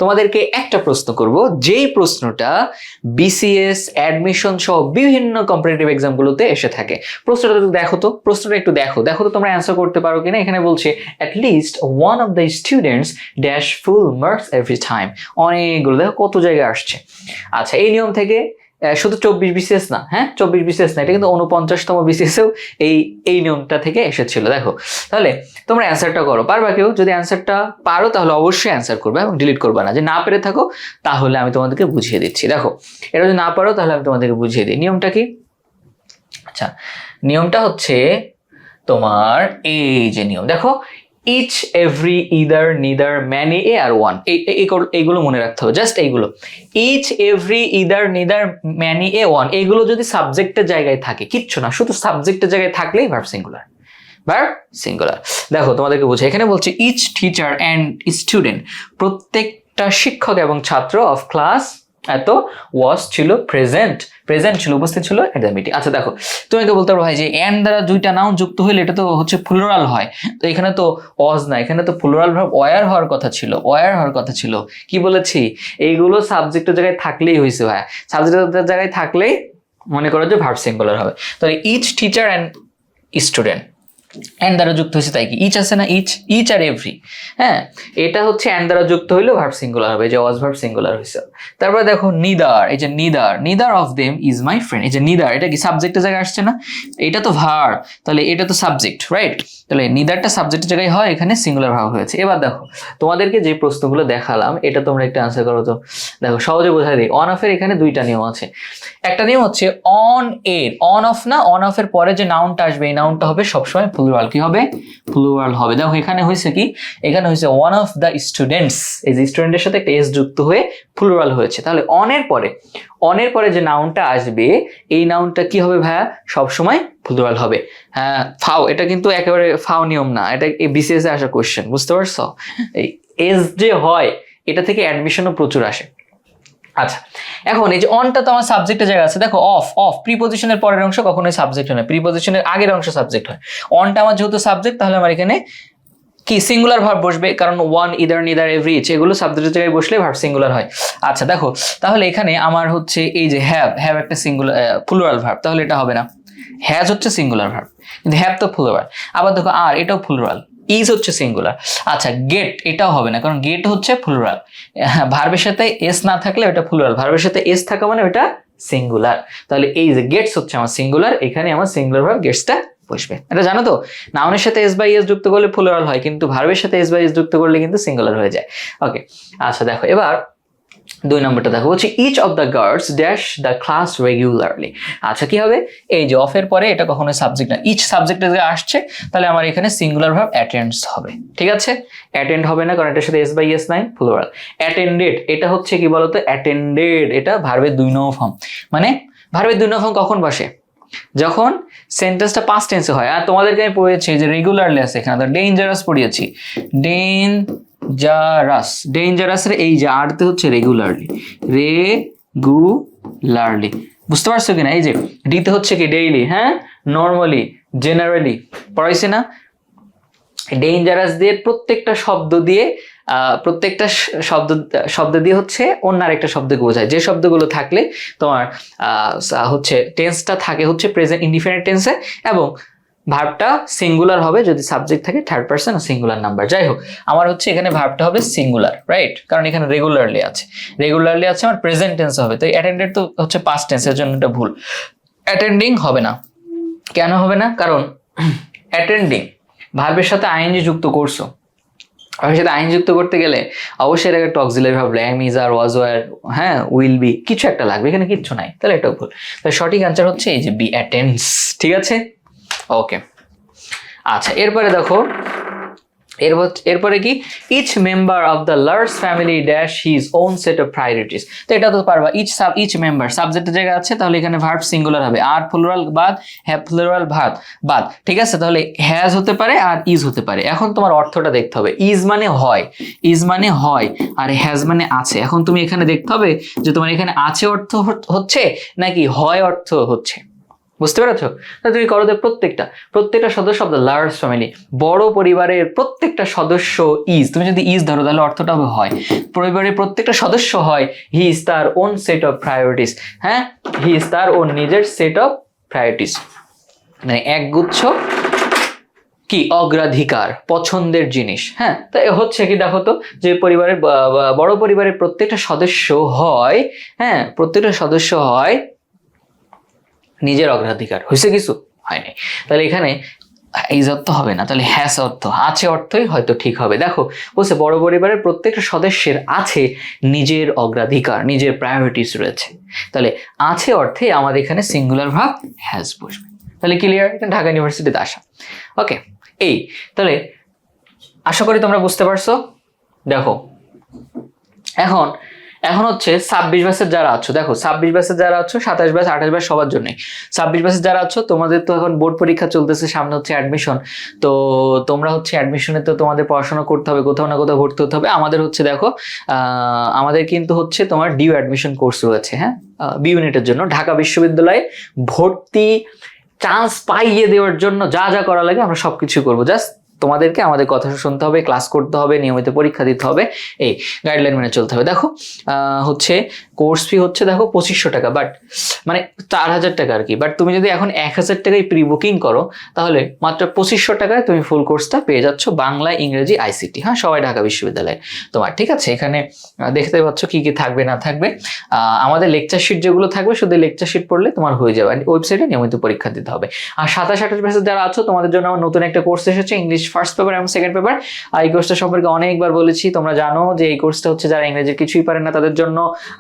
তোমাদেরকে একটা প্রশ্ন করব, যেই প্রশ্নটা বিসিএস অ্যাডমিশন সহ বিভিন্ন কম্পিটিটিভ এক্সামগুলোতে এসে থাকে। প্রশ্নটা একটু দেখো তো তোমরা অ্যান্সার করতে পারো কিনা। এখানে বলছে at least one of the students dash full marks every time। অনেকগুলো, দেখো কত জায়গায় আসছে। আচ্ছা, এই নিয়ম থেকে শুধু 24 বিসিএস না, হ্যাঁ 24 বিসিএস না, এটা কিন্তু 49তম বিসিএসেও এই নিয়মটা থেকে এসেছিল। দেখো, তাহলে তোমরা অ্যান্সারটা করো। পারবা কেউ? যদি অ্যান্সারটা পারো তাহলে অবশ্যই অ্যান্সার করবে এবং ডিলিট করবা না। যে না পেরে থাকো তাহলে আমি তোমাদেরকে বুঝিয়ে দিচ্ছি। দেখো, এটা যদি না পারো তাহলে আমি তোমাদেরকে বুঝিয়ে দিই। নিয়মটা কি? আচ্ছা, নিয়মটা হচ্ছে তোমার এই যে নিয়ম, দেখো each, every, either, neither, many, a or one, এইগুলো মনে রাখতে হবে। জাস্ট এইগুলো, each, every, either, neither, many, a, one, এইগুলো যদি সাবজেক্টের জায়গায় থাকে, কিচ্ছু না, শুধু সাবজেক্টের জায়গায় থাকলেই ভার্ব সিঙ্গুলার। Verb singular. দেখো তোমাদেরকে বুঝে, এখানে বলছে ইচ টিচার অ্যান্ড স্টুডেন্ট, প্রত্যেকটা শিক্ষক এবং ছাত্র অফ ক্লাস এত ওয়াজ ছিল প্রেজেন্ট ছিল, উপস্থিত ছিল এট দ্য মিটিং। আচ্ছা দেখো, তোমাকে বলতে পারো ভাই যে এন্ড দ্বারা দুইটা নাউন যুক্ত হইলে এটা তো হচ্ছে প্লুরাল হয়, তো এখানে তো ওয়াজ না, এখানে তো প্লুরাল ভার্ব ওয়ার হওয়ার কথা ছিল। কি বলেছি? এইগুলো সাবজেক্টের জায়গায় থাকলেই হয়েছে ভাই, সাবজেক্টের জায়গায় থাকলেই মনে করো যে ভার্ব সিঙ্গুলার হবে। তাহলে each teacher and student, and দ্বারা যুক্ত হয়েছে তাই কি ইচ আছে না, ইচ আর এভরি, হ্যাঁ এটা হচ্ছে এন্ড দ্বারা যুক্ত হইলেও ভার্ব সিঙ্গুলার হবে, যে ওয়াজ ভার্ব সিঙ্গুলার হয়েছে। তারপরে দেখো নিদার, এই যে neither of them is my friend, এই যে নিদার, এটা কি সাবজেক্টের জায়গায় আসছে না? এটা তো ভার্ব, তাহলে এটা তো সাবজেক্ট, রাইট? তাহলে নিদারটা সাবজেক্টের জায়গায় হয়, এখানে সিঙ্গুলার ভার্ব হয়েছে। এবার দেখো তোমাদেরকে যে প্রশ্নগুলো দেখালাম এটা তোমরা একটা আনসার করো তো। দেখো সহজে বোঝাই দিই, অন অফের এখানে দুইটা নিয়ম আছে। একটা নিয়ম হচ্ছে অন এর, অন অফ না, অন অফের পরে যে নাউনটা আসবে এই নাউনটা হবে সবসময় প্লুরাল। কি হবে? প্লুরাল হবে। দেখো এখানে হয়েছে কি, এখানে হয়েছে ওয়ান অফ দ্য স্টুডেন্টস, এই যে স্টুডেন্টের সাথে একটা এস যুক্ত হয়ে প্লুরাল হয়েছে। তাহলে অনের পরে যে নাউনটা আসবে এই নাউনটা কি হবে ভাইয়া? সবসময় প্লুরাল হবে। হ্যাঁ, ফাও, এটা কিন্তু একেবারে ফাও নিয়ম না, এটা বিসিএস এ আসা কোশ্চেন, বুঝতে পারছো? এই এস যে হয় এটা থেকে অ্যাডমিশনও প্রচুর আসে। আচ্ছা, এখন এই যে অনটা তো আমার সাবজেক্টের জায়গা আছে। দেখো অফ প্রিপজিশনের পরের অংশ কখনোই সাবজেক্ট হয় না, প্রিপজিশনের আগের অংশ সাবজেক্ট হয়। অনটা আমার যেহেতু সাবজেক্ট, তাহলে আমার এখানে কি সিঙ্গুলার ভার্ব বসবে, কারণ one, either, neither, every, each এগুলো সাবজেক্টের জায়গায় বসলে ভার্ব সিঙ্গুলার হয়। আচ্ছা দেখো, তাহলে এখানে আমার হচ্ছে এই যে হ্যাভ একটা সিঙ্গুলার প্লুরাল ভার্ব, তাহলে এটা হবে না। হ্যাজ হচ্ছে সিঙ্গুলার ভার্ব, কিন্তু হ্যাভ তো প্লুরাল। আবার দেখো আর, এটাও প্লুরাল। ইজ হচ্ছে সিঙ্গুলার। আচ্ছা গেট, এটাও হবে না, কারণ গেট হচ্ছে প্লুরাল। ভার্বের সাথে এস না থাকলে ওটা প্লুরাল, ভার্বের সাথে এস থাকা মানে ওটা সিঙ্গুলার। তাহলে এই যে গেটস হচ্ছে আমার সিঙ্গুলার, এখানে আমার সিঙ্গুলার ভার্ব গেটসটা বসবে। এটা জানো তো, নাউনের সাথে এস বাই এস যুক্ত করলে প্লুরাল হয়, কিন্তু ভার্বের সাথে এস বাই এস যুক্ত করলে কিন্তু সিঙ্গুলার হয়ে যায়। ওকে, আচ্ছা দেখো এবার 2 নম্বরটা দেখো, বলছি each of the girls dash the class regularly. আচ্ছা কি হবে? এই যে অফের পরে এটা কখনো সাবজেক্ট না, ইচ সাবজেক্টে আসছে, তাহলে আমার এখানে সিঙ্গুলার ভার্ব অ্যাটেন্ডস হবে। ঠিক আছে, অ্যাটেন্ড হবে না কারণ এটার সাথে এস বাই এস নাই, প্লুরাল। অ্যাটেন্ডেড, এটা হচ্ছে কি বলতো, অ্যাটেন্ডেড এটা ভার্বের 2 নম্বর ফর্ম। মানে ভার্বের 2 নম্বর ফর্ম কখন বসে? যখন সেন্টেন্সটা পাস্ট টেন্সে হয়। আর তোমাদেরকে আমি পড়িয়েছি যে রেগুলারলি আছে, এখানে তো ডেঞ্জারাস পড়িয়েছি, ডেঞ্জারাসের এই যে আরতে হচ্ছে রেগুলারলি, বুঝতে পারছো কিনা? এই যে ডিতে হচ্ছে কি ডেইলি, হ্যাঁ নর্মালি, জেনারেলি পড়াইছে না? ডেঞ্জারাস দিয়ে প্রত্যেকটা শব্দ দিয়ে হচ্ছে অন্য আরেকটা শব্দকে বোঝায়। যে শব্দগুলো থাকলে তোমার হচ্ছে টেন্সটা থাকে হচ্ছে প্রেজেন্ট ইনডিফিনিট টেন্সে, এবং ভার্বটা সিঙ্গুলার হবে যদি সাবজেক্ট থাকে থার্ড পারসন আর সিঙ্গুলার নাম্বার। যাই হোক, আমার হচ্ছে এখানে ভার্বটা হবে সিঙ্গুলার, রাইট? কারণ এখানে রেগুলারলি আছে আমার প্রেজেন্ট টেন্স হবে। তো অ্যাটেন্ডেড তো হচ্ছে পাস্ট টেন্সের জন্য এটা ভুল, অ্যাটেন্ডিং হবে না। কেন হবে না? কারণ অ্যাটেন্ডিং ভার্বের সাথে আইএনজি যুক্ত করছো, ভার্বের সাথে আইএনজি যুক্ত করতে গেলে অবশ্যই এর আগে একটা auxiliary verb, am, is, are, was, were, হ্যাঁ উইল বি, কিছু একটা লাগবে, এখানে কিচ্ছু নাই, তাহলে এটাও ভুল। তাহলে সঠিক অ্যান্সার হচ্ছে এই যে বি, অ্যাটেন্ডস। ঠিক আছে, ওকে। আচ্ছা এরপরে দেখো, এরপরে কি, each member of the large family dash his own set of priorities. তো এটা তো পারবা, ইচ মেম্বার সাবজেক্টের জায়গা আছে, তাহলে এখানে ভার্ব সিঙ্গুলার হবে, আর প্লুরাল বাদ, হ্যাভ প্লুরাল বাদ। ঠিক আছে, তাহলে হ্যাজ হতে পারে আর ইজ হতে পারে। এখন তোমার অর্থটা দেখতে হবে, ইজ মানে হয় আর হ্যাজ মানে আছে। এখন তুমি এখানে দেখতে হবে যে তোমার এখানে আছে অর্থ হচ্ছে নাকি হয় অর্থ হচ্ছে, বুঝতে পেরেছো? তাহলে তুমি করো যে প্রত্যেকটা সদস্য অফ দ্য লার্জ ফ্যামিলি, বড় পরিবারের প্রত্যেকটা সদস্য ইজ, তুমি যদি ইজ ধরো তাহলে অর্থটা হয় পরিবারের প্রত্যেকটা সদস্য হয় হি ইজ তার ওন সেট অফ প্রায়োরিটিস। হ্যাঁ, হি ইজ তার ওন নিজের সেট অফ প্রায়োরিটিস, মানে একগুচ্ছ কি অগ্রাধিকার, পছন্দের জিনিস। হ্যাঁ, তো হচ্ছে কি দেখো তো, যে পরিবারের বড় পরিবারের প্রত্যেকটা সদস্য হয়, হ্যাঁ প্রত্যেকটা সদস্য হয় নিজের অগ্রাধিকার। হয়েছে কিছু? হয়নি। তাহলে এখানে ইজ অর্থ হবে না, তাহলে হ্যাস অর্থ, আছে অর্থই হয়তো ঠিক হবে। দেখো বলছে বড় পরিবারের প্রত্যেকটা সদস্যের আছে নিজের অগ্রাধিকার, নিজের প্রায়োরিটিস রয়েছে। তাহলে আছে অর্থে আমাদের এখানে সিঙ্গুলার ভার্ব হ্যাজ বসবে। তাহলে ক্লিয়ার? ঢাকা ইউনিভার্সিটিতে আসা। ওকে, এই তাহলে আশা করি তোমরা বুঝতে পারছো। দেখো এখন হচ্ছে 26 ব্যাচের যারা আছো, দেখো 26 ব্যাচের যারা আছো, 27 ব্যাচ 28 ব্যাচ সবার জন্য। 26 ব্যাচের যারা আছো, তোমাদের তো এখন বোর্ড পরীক্ষা চলতেছে, সামনে হচ্ছে অ্যাডমিশন। তো তোমরা হচ্ছে অ্যাডমিশনে তো তোমাদের পড়াশোনা করতে হবে, কোথাও না কোথাও ভর্তি হতে হবে। আমাদের হচ্ছে দেখো আমাদের কিন্তু হচ্ছে তোমার ডিউ অ্যাডমিশন কোর্স রয়েছে, হ্যাঁ বি ইউনিটের জন্য। ঢাকা বিশ্ববিদ্যালয়ে ভর্তি চান্স পাইয়ে দেওয়ার জন্য যা যা করা লাগে আমরা সবকিছু করবো। জাস্ট তোমাদেরকে আমাদের কথা শুনতে হবে, ক্লাস করতে হবে, নিয়মিত পরীক্ষা দিতে হবে, এই গাইডলাইন মেনে চলতে হবে। দেখো হচ্ছে কোর্স ফি হচ্ছে দেখো 2500 টাকা, বাট মানে 4000 টাকা আর কি। বাট তুমি যদি এখন 1000 টাকায় প্রি বুকিং করো তাহলে মাত্র 2500 টাকায় তুমি ফুল কোর্সটা পেয়ে যাচ্ছ, বাংলা, ইংরেজি, আইসিটি। হ্যাঁ, সবাই ঢাকা বিশ্ববিদ্যালয়ে তোমার। ঠিক আছে, এখানে দেখতে পাচ্ছ কি কি থাকবে না থাকবে। আমাদের লেকচার শিট যেগুলো থাকবে, শুধু লেকচার শিট পড়লে তোমার হয়ে যাবে। ওয়েবসাইটে নিয়মিত পরীক্ষা দিতে হবে। আর 27-28 ব্যাচের যারা আছো, তোমাদের জন্য আমার নতুন একটা কোর্স এসেছে, ইংলিশ ফার্স্ট পেপার এবং সেকেন্ড পেপার। আর এই কোর্সটা সম্পর্কে অনেকবার বলেছি, তোমরা জানো যে এই কোর্সটা হচ্ছে যারা ইংরেজির কিছুই পারে না তাদের জন্য,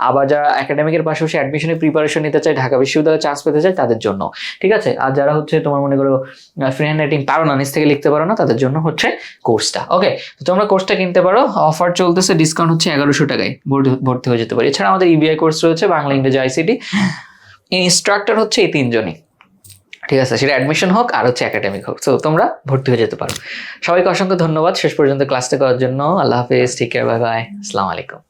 আবার যারা একাডেমিকের পাশাপাশি অ্যাডমিশনের প্রিপারেশন নিতে চায়, ঢাকা বিশ্ববিদ্যালয়ে চান্স পেতে চায় তাদের জন্য। ঠিক আছে, আর যারা হচ্ছে তোমার মনে করো ফ্রি হ্যান্ড রাইটিং পারো না, নিজ থেকে লিখতে পারো না, তাদের জন্য হচ্ছে কোর্সটা। ওকে, তো তোমরা কোর্সটা কিনতে পারো, অফার চলতেছে, ডিসকাউন্ট হচ্ছে 1100 টাকায় ভর্তি হয়ে যেতে পারে। এছাড়া আমাদের ইবিআই কোর্স রয়েছে, বাংলা, ইংরেজি, আইসিটি। ইনস্ট্রাক্টর হচ্ছে এই 3 জনই। ঠিক আছে, সেটা অ্যাডমিশন হোক আর হচ্ছে একাডেমিক হোক, তো তোমরা ভর্তি হয়ে যেতে পারো। সবাইকে অসংখ্য ধন্যবাদ শেষ পর্যন্ত ক্লাসটা করার জন্য। আল্লাহ হাফেজ, টেক কেয়ার, বাই বাই, আসসালামু আলাইকুম।